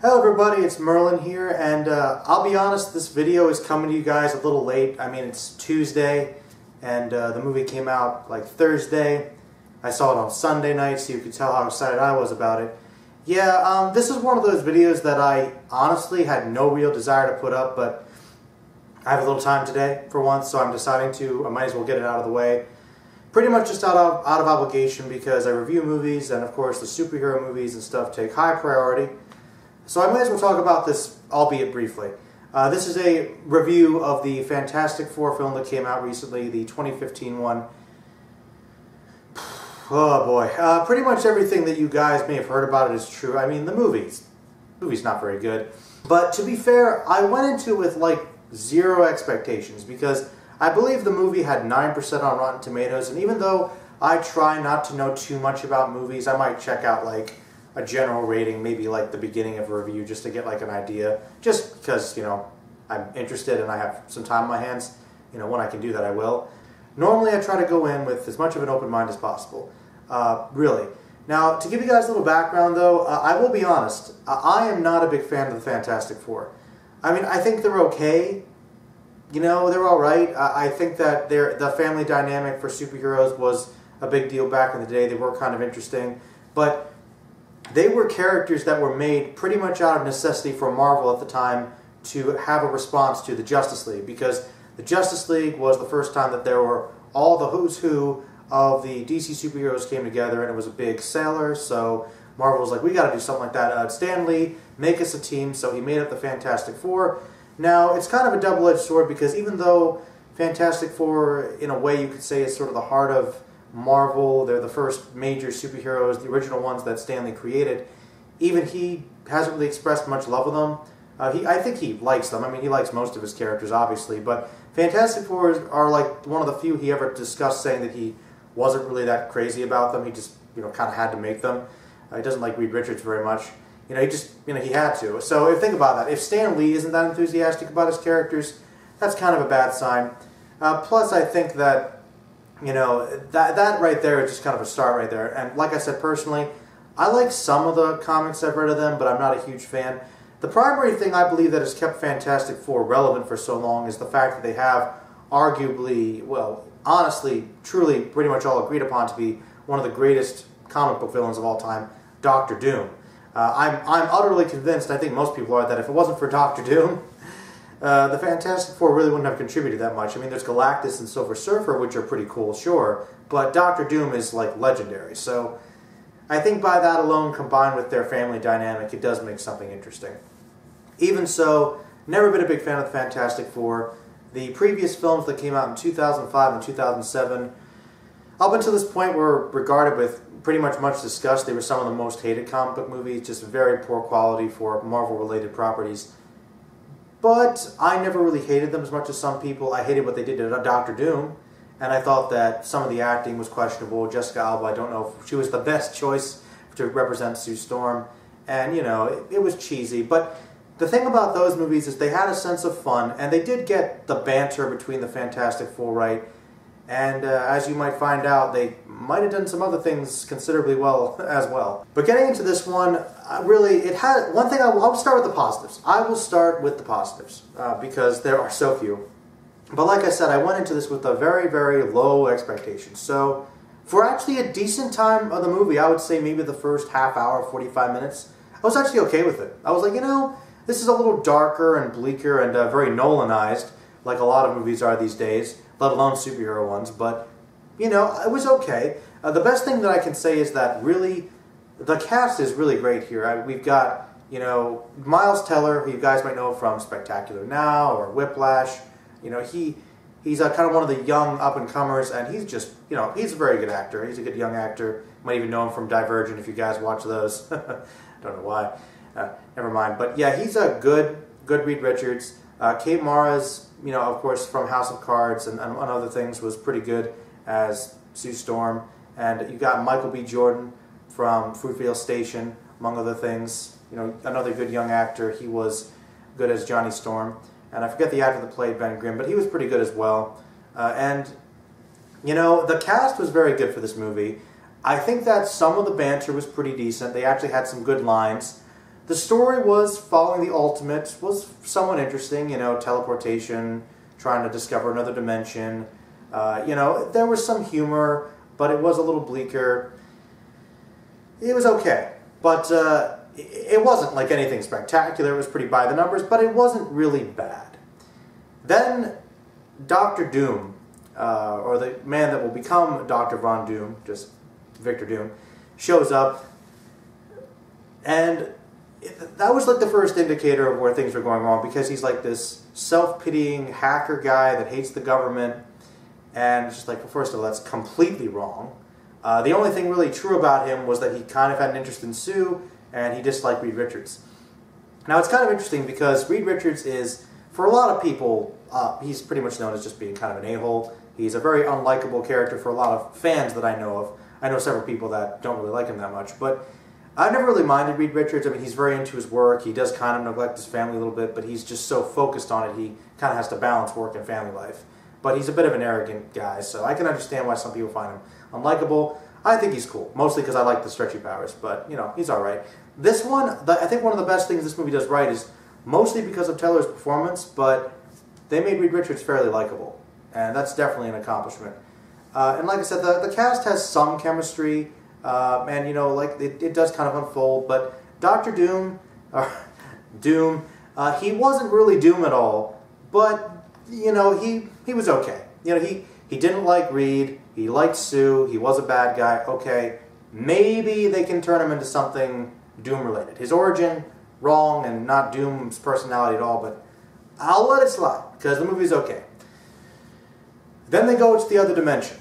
Hello everybody, it's Merlin here, and I'll be honest, this video is coming to you guys a little late. I mean, it's Tuesday, and the movie came out like Thursday. I saw it on Sunday night, so you could tell how excited I was about it. Yeah, this is one of those videos that I honestly had no real desire to put up, but I have a little time today for once, so I'm deciding I might as well get it out of the way. Pretty much just out of obligation, because I review movies, and of course the superhero movies and stuff take high priority. So I might as well talk about this, albeit briefly. This is a review of the Fantastic Four film that came out recently, the 2015 one. Oh boy. Pretty much everything that you guys may have heard about it is true. I mean, the movie's not very good. But to be fair, I went into it with like zero expectations, because I believe the movie had 9% on Rotten Tomatoes, and even though I try not to know too much about movies, I might check out like a general rating, maybe like the beginning of a review, just to get like an idea, just because, you know, I'm interested and I have some time on my hands. You know, when I can do that, I will. Normally I try to go in with as much of an open mind as possible, really. Now, to give you guys a little background though, I will be honest, I am not a big fan of the Fantastic Four. I mean, I think they're okay, you know, they're alright. I think that the family dynamic for superheroes was a big deal back in the day. They were kind of interesting, but they were characters that were made pretty much out of necessity for Marvel at the time to have a response to the Justice League, because the Justice League was the first time that there were all the who's who of the DC superheroes came together, and it was a big seller, so Marvel was like, we got to do something like that. Stan Lee, make us a team, so he made up the Fantastic Four. Now, it's kind of a double-edged sword, because even though Fantastic Four, in a way you could say, is sort of the heart of Marvel, they're the first major superheroes, the original ones that Stan Lee created, even he hasn't really expressed much love of them. I think he likes them. I mean, he likes most of his characters, obviously, but Fantastic Four are like one of the few he ever discussed, saying that he wasn't really that crazy about them. He just, you know, kind of had to make them. He doesn't like Reed Richards very much. You know, he had to. So think about that. If Stan Lee isn't that enthusiastic about his characters, that's kind of a bad sign. Plus, I think that, you know, that right there is just kind of a start right there. And like I said, personally, I like some of the comics I've read of them, but I'm not a huge fan. The primary thing I believe that has kept Fantastic Four relevant for so long is the fact that they have arguably, well, honestly, truly, pretty much all agreed upon to be one of the greatest comic book villains of all time, Doctor Doom. I'm utterly convinced, I think most people are, that if it wasn't for Doctor Doom, the Fantastic Four really wouldn't have contributed that much. I mean, there's Galactus and Silver Surfer, which are pretty cool, sure, but Doctor Doom is, like, legendary. So I think by that alone, combined with their family dynamic, it does make something interesting. Even so, never been a big fan of the Fantastic Four. The previous films that came out in 2005 and 2007, up until this point, were regarded with pretty much discussed. They were some of the most hated comic book movies, just very poor quality for Marvel-related properties. But I never really hated them as much as some people. I hated what they did to Doctor Doom, and I thought that some of the acting was questionable. Jessica Alba, I don't know if she was the best choice to represent Sue Storm, and, you know, it was cheesy. But the thing about those movies is they had a sense of fun, and they did get the banter between the Fantastic Four right. And as you might find out, they might have done some other things considerably well as well. But getting into this one, really, it had one thing. I'll start with the positives. I will start with the positives because there are so few. But like I said, I went into this with a very, very low expectation. So for actually a decent time of the movie, I would say maybe the first half hour, 45 minutes, I was actually okay with it. I was like, you know, this is a little darker and bleaker and very Nolanized, like a lot of movies are these days, let alone superhero ones, but, you know, it was okay. The best thing that I can say is that really, the cast is really great here. We've got, you know, Miles Teller, who you guys might know from Spectacular Now or Whiplash. You know, he's kind of one of the young up-and-comers, and he's just, you know, he's a very good actor. He's a good young actor. You might even know him from Divergent if you guys watch those. Don't know why. Never mind. But yeah, he's a good Reed Richards. Kate Mara's, you know, of course, from House of Cards and other things, was pretty good as Sue Storm. And you got Michael B. Jordan from Fruitvale Station, among other things. You know, another good young actor. He was good as Johnny Storm. And I forget the actor that played Ben Grimm, but he was pretty good as well. And, you know, the cast was very good for this movie. I think that some of the banter was pretty decent. They actually had some good lines. The story was following the Ultimate, was somewhat interesting, you know, teleportation, trying to discover another dimension. You know, there was some humor, but it was a little bleaker. It was okay, but it wasn't like anything spectacular. It was pretty by the numbers, but it wasn't really bad. Then Dr. Doom, or the man that will become Dr. Von Doom, just Victor Doom, shows up, and that was like the first indicator of where things were going wrong, because he's like this self-pitying hacker guy that hates the government, and it's just like, well, first of all, that's completely wrong. The only thing really true about him was that he kind of had an interest in Sue, and he disliked Reed Richards. Now, it's kind of interesting because Reed Richards is, for a lot of people, he's pretty much known as just being kind of an a-hole. He's a very unlikable character for a lot of fans that I know of. I know several people that don't really like him that much, but I never really minded Reed Richards. I mean, he's very into his work. He does kind of neglect his family a little bit, but he's just so focused on it, he kind of has to balance work and family life. But he's a bit of an arrogant guy, so I can understand why some people find him unlikable. I think he's cool, mostly because I like the stretchy powers, but, you know, he's alright. This one, I think one of the best things this movie does right is mostly because of Teller's performance, but they made Reed Richards fairly likable, and that's definitely an accomplishment. And like I said, the cast has some chemistry, and, you know, like, it does kind of unfold, but Dr. Doom, he wasn't really Doom at all, but, you know, he was okay. You know, he didn't like Reed, he liked Sue, he was a bad guy, okay, maybe they can turn him into something Doom-related. His origin, wrong, and not Doom's personality at all, but I'll let it slide, because the movie's okay. Then they go to the other dimension.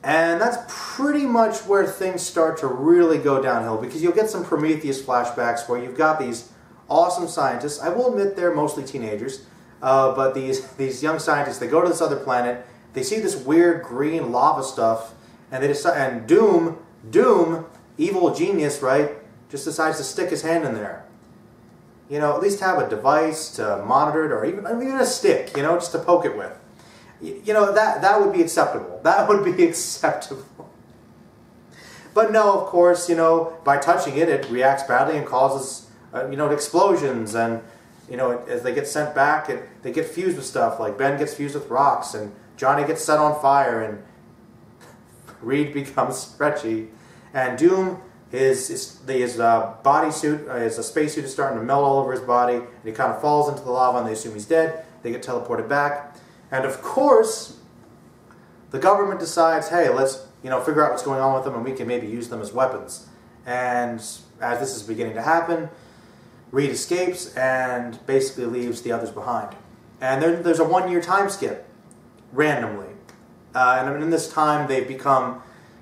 And that's pretty much where things start to really go downhill, because you'll get some Prometheus flashbacks where you've got these awesome scientists. I will admit they're mostly teenagers, but these young scientists, they go to this other planet, they see this weird green lava stuff, and they decide, and Doom, evil genius, right, just decides to stick his hand in there. You know, at least have a device to monitor it, or even a stick, you know, just to poke it with. You know, that would be acceptable. That would be acceptable. But no, of course, you know, by touching it, it reacts badly and causes, you know, explosions. And, you know, as they get sent back, they get fused with stuff. Like Ben gets fused with rocks, and Johnny gets set on fire, and Reed becomes stretchy. And Doom, his bodysuit, his spacesuit is starting to melt all over his body, and he kind of falls into the lava, and they assume he's dead. They get teleported back. And of course, the government decides, hey, let's, you know, figure out what's going on with them, and we can maybe use them as weapons. And as this is beginning to happen, Reed escapes and basically leaves the others behind. And there's a 1-year time skip, randomly. And in this time, they've become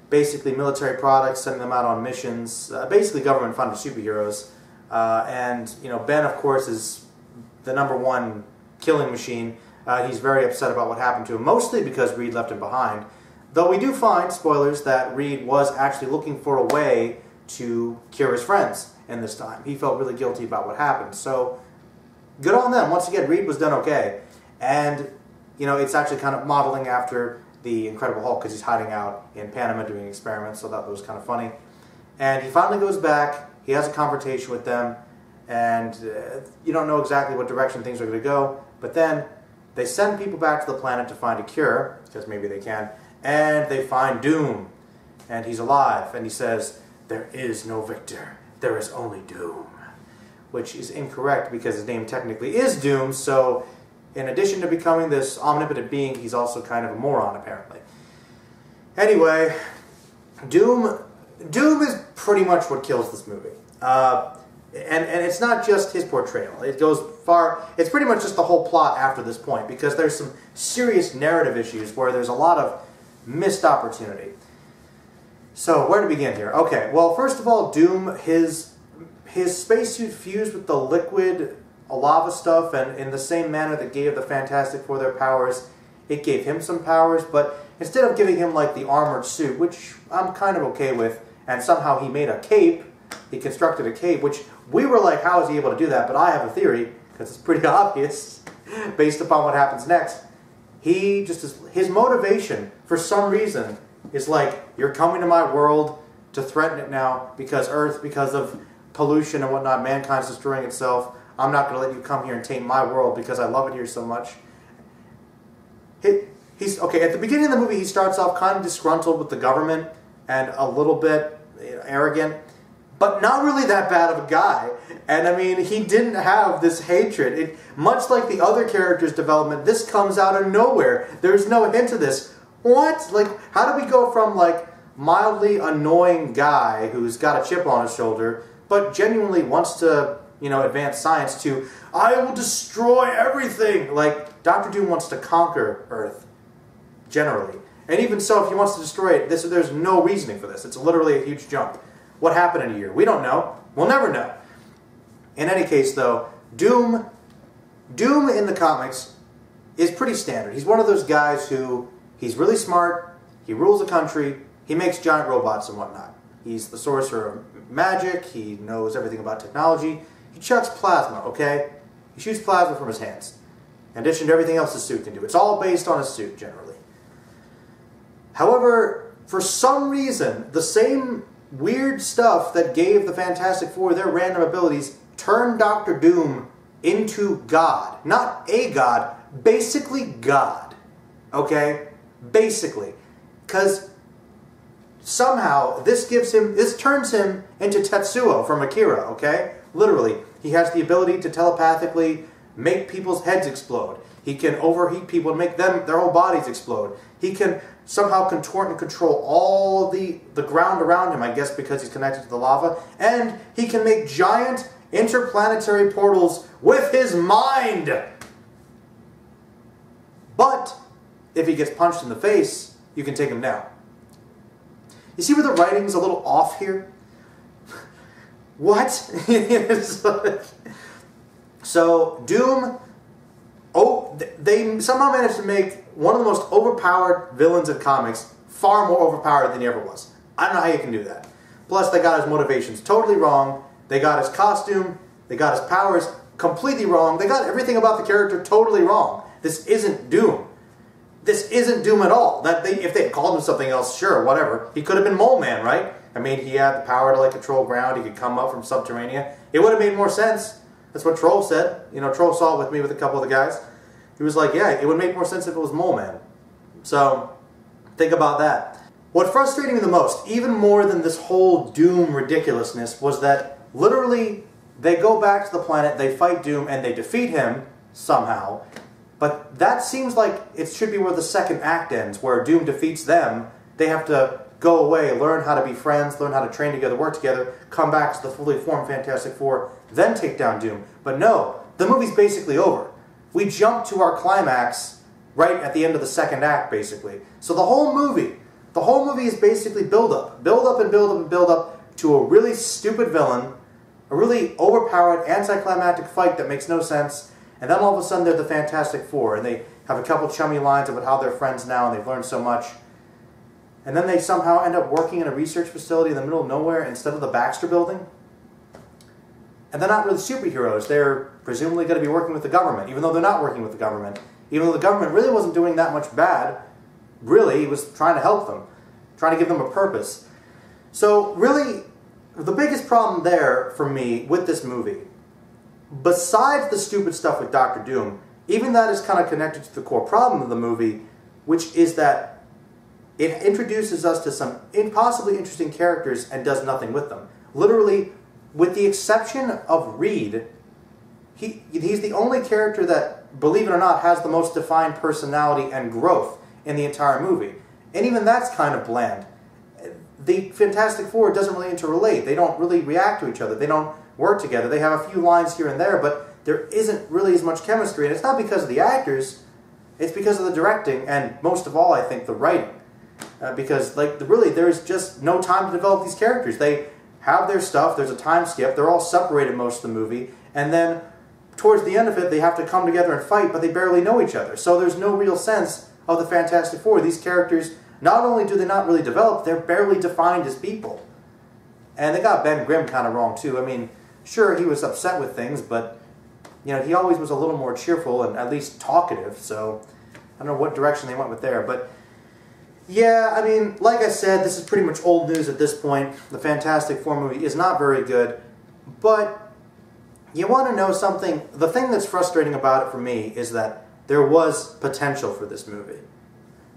basically military products, sending them out on missions, basically government-funded superheroes. And, you know, Ben, of course, is the #1 killing machine. He's very upset about what happened to him, mostly because Reed left him behind. Though we do find, spoilers, that Reed was actually looking for a way to cure his friends in this time. He felt really guilty about what happened. So, good on them. Once again, Reed was done okay. And, you know, it's actually kind of modeling after the Incredible Hulk, because he's hiding out in Panama doing experiments, so that was kind of funny. And he finally goes back, he has a confrontation with them, and you don't know exactly what direction things are going to go, but then they send people back to the planet to find a cure, because maybe they can, and they find Doom, and he's alive, and he says, "There is no Victor, there is only Doom," which is incorrect, because his name technically is Doom, so in addition to becoming this omnipotent being, he's also kind of a moron, apparently. Anyway, Doom is pretty much what kills this movie. And it's not just his portrayal. It goes far. It's pretty much just the whole plot after this point, because there's some serious narrative issues where there's a lot of missed opportunity. So where to begin here? Okay, well, first of all, Doom, his spacesuit fused with the liquid lava stuff, and in the same manner that gave the Fantastic Four their powers, it gave him some powers, but instead of giving him like the armored suit, which I'm kind of okay with, and somehow he made a cape, he constructed a cape, which we were like, how is he able to do that? But I have a theory, because it's pretty obvious, based upon what happens next. His motivation, for some reason, is like, you're coming to my world to threaten it now, because Earth, because of pollution and whatnot, mankind's destroying itself. I'm not going to let you come here and taint my world because I love it here so much. He's okay. At the beginning of the movie, he starts off kind of disgruntled with the government and a little bit arrogant, but not really that bad of a guy. And I mean, he didn't have this hatred. Much like the other characters' development, this comes out of nowhere. There's no hint of this. What? Like, how do we go from like mildly annoying guy who's got a chip on his shoulder, but genuinely wants to, you know, advance science to, I will destroy everything. Like, Dr. Doom wants to conquer Earth, generally. And even so, if he wants to destroy it, there's no reasoning for this. It's literally a huge jump. What happened in a year? We don't know. We'll never know. In any case, though, Doom in the comics is pretty standard. He's one of those guys who, he's really smart, he rules a country, he makes giant robots and whatnot. He's the sorcerer of magic, he knows everything about technology. He chucks plasma, okay? He shoots plasma from his hands. In addition to everything else his suit can do. It's all based on his suit, generally. However, for some reason, the same weird stuff that gave the Fantastic Four their random abilities turned Dr. Doom into God. Not a god, basically God. Okay? Basically. Because somehow this turns him into Tetsuo from Akira, okay? Literally. He has the ability to telepathically make people's heads explode. He can overheat people and make their whole bodies explode. He can somehow contort and control all the ground around him, I guess because he's connected to the lava. And he can make giant interplanetary portals with his mind. But if he gets punched in the face, you can take him down. You see where the writing's a little off here? What? So, Doom, they somehow managed to make one of the most overpowered villains in comics far more overpowered than he ever was. I don't know how you can do that. Plus, they got his motivations totally wrong. They got his costume. They got his powers completely wrong. They got everything about the character totally wrong. This isn't Doom. This isn't Doom at all. If they had called him something else, sure, whatever. He could have been Mole Man, right? I mean, he had the power to like control ground. He could come up from Subterranea. It would have made more sense. That's what Troll said. You know, Troll saw it with me with a couple of the guys. He was like, yeah, it would make more sense if it was Mole Man. So, think about that. What frustrated me the most, even more than this whole Doom ridiculousness, was that literally they go back to the planet, they fight Doom, and they defeat him somehow. But that seems like it should be where the second act ends, where Doom defeats them. They have to go away, learn how to be friends, learn how to train together, work together, come back to the fully formed Fantastic Four, then take down Doom. But no, the movie's basically over. We jump to our climax right at the end of the second act, basically. So the whole movie is basically build up and build up and build up to a really stupid villain, a really overpowered, anticlimactic fight that makes no sense, and then all of a sudden they're the Fantastic Four, and they have a couple chummy lines about how they're friends now and they've learned so much. And then they somehow end up working in a research facility in the middle of nowhere instead of the Baxter Building. And they're not really superheroes. They're presumably going to be working with the government, even though they're not working with the government. Even though the government really wasn't doing that much bad. Really, it was trying to help them. Trying to give them a purpose. So, really, the biggest problem there for me with this movie, besides the stupid stuff with Dr. Doom, even that is kind of connected to the core problem of the movie, which is that it introduces us to some impossibly interesting characters and does nothing with them. Literally, with the exception of Reed, he's the only character that, believe it or not, has the most defined personality and growth in the entire movie. And even that's kind of bland. The Fantastic Four doesn't really interrelate. They don't really react to each other. They don't work together. They have a few lines here and there, but there isn't really as much chemistry. And it's not because of the actors. It's because of the directing, and most of all, I think, the writing. Because, really, there's just no time to develop these characters. They have their stuff, there's a time skip, they're all separated most of the movie, and then towards the end of it, they have to come together and fight, but they barely know each other. So there's no real sense of the Fantastic Four. These characters, not only do they not really develop, they're barely defined as people. And they got Ben Grimm kind of wrong, too. I mean, sure, he was upset with things, but, you know, he always was a little more cheerful and at least talkative, so I don't know what direction they went with there, but yeah, I mean, like I said, this is pretty much old news at this point. The Fantastic Four movie is not very good. But you want to know something? The thing that's frustrating about it for me is that there was potential for this movie.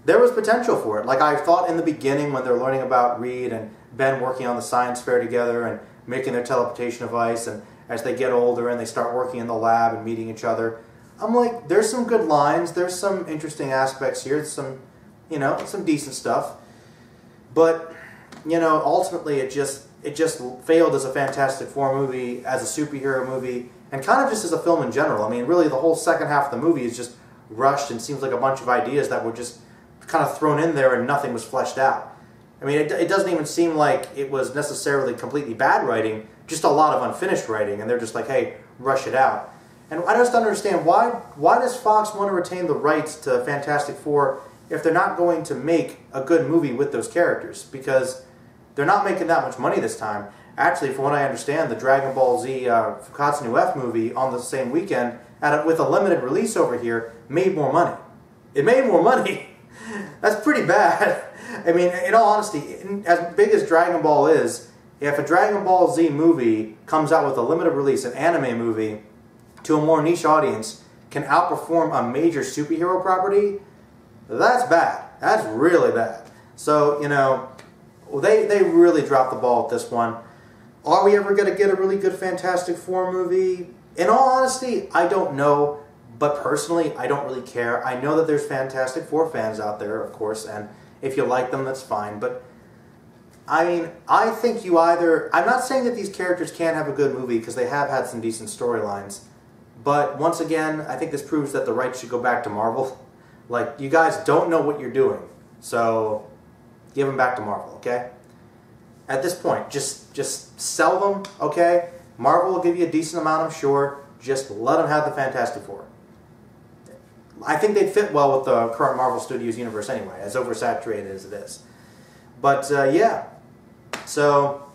There was potential for it. Like I thought in the beginning when they're learning about Reed and Ben working on the science fair together and making their teleportation device, and as they get older and they start working in the lab and meeting each other, I'm like, there's some good lines, there's some interesting aspects here, some, some decent stuff. But, ultimately it just failed as a Fantastic Four movie, as a superhero movie, and kind of just as a film in general. I mean, really the whole second half of the movie is just rushed and seems like a bunch of ideas that were just kind of thrown in there and nothing was fleshed out. I mean, it doesn't even seem like it was necessarily completely bad writing, just a lot of unfinished writing, and they're just like, hey, rush it out. And I just don't understand, why does Fox want to retain the rights to Fantastic Four if they're not going to make a good movie with those characters? Because they're not making that much money this time. Actually, from what I understand, the Dragon Ball Z Fukkatsu no F movie on the same weekend, with a limited release over here, made more money. It made more money! That's pretty bad. I mean, in all honesty, as big as Dragon Ball is, if a Dragon Ball Z movie comes out with a limited release, an anime movie, to a more niche audience, can outperform a major superhero property, that's bad. That's really bad. So, they really dropped the ball at this one. Are we ever going to get a really good Fantastic Four movie? In all honesty, I don't know. But personally, I don't really care. I know that there's Fantastic Four fans out there, of course, and if you like them, that's fine. But, I mean, I think I'm not saying that these characters can't have a good movie, because they have had some decent storylines. But, once again, I think this proves that the rights should go back to Marvel. Like, you guys don't know what you're doing. So, give them back to Marvel, okay? At this point, just sell them, okay? Marvel will give you a decent amount, I'm sure. Just let them have the Fantastic Four. I think they'd fit well with the current Marvel Studios universe anyway, as oversaturated as it is. But, yeah. So,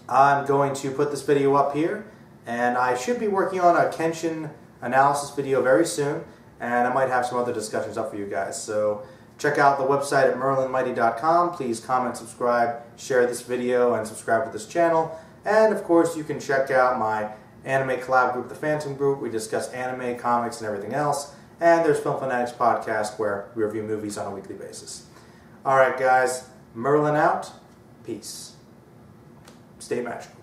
I'm going to put this video up here, and I should be working on a Kenshin analysis video very soon, and I might have some other discussions up for you guys. So, check out the website at merlinmighty.com. Please comment, subscribe, share this video, and subscribe to this channel. And, of course, you can check out my anime collab group, The Phantom Group. We discuss anime, comics, and everything else. And there's Film Fanatics Podcast, where we review movies on a weekly basis. Alright guys, Merlin out. Peace. Stay magical.